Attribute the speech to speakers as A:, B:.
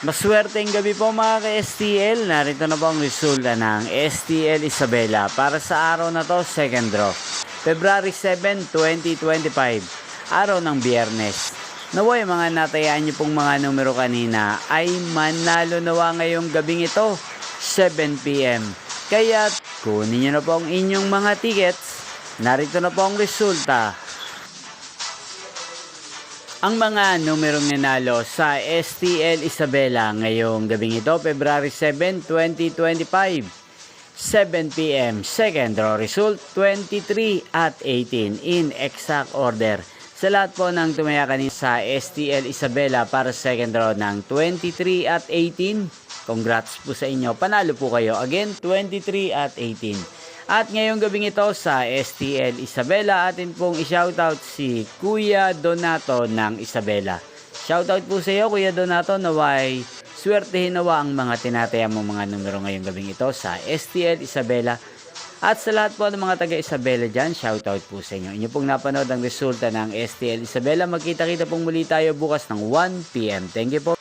A: Maswerteng gabi po mga ka-STL. Narito na po ang resulta ng STL Isabela para sa araw na to, second draw. February 7, 2025, araw ng Biyernes. Naway mga natayaan niyo pong mga numero kanina ay manalo nawa ngayong gabing ito, 7 PM. Kaya kunin niyo na po ang inyong mga tickets. Narito na po ang resulta. Ang mga numerong nanalo sa STL Isabela ngayong gabing ito, February 7, 2025, 7 PM, second draw result, 23 at 18 in exact order. Sa lahat po ng tumaya kanina sa STL Isabela para second draw ng 23 at 18, congrats po sa inyo, panalo po kayo. Again, 23 at 18. At ngayong gabing ito sa STL Isabela, atin pong i-shoutout si Kuya Donato ng Isabela. Shoutout po sa iyo Kuya Donato, naway swertehin nawa ang mga tinataya mong mga numero ngayong gabing ito sa STL Isabela. At sa lahat po ng mga taga Isabela dyan, shoutout po sa inyo. Inyo pong napanood ang resulta ng STL Isabela. Magkita-kita pong muli tayo bukas ng 1 PM. Thank you po.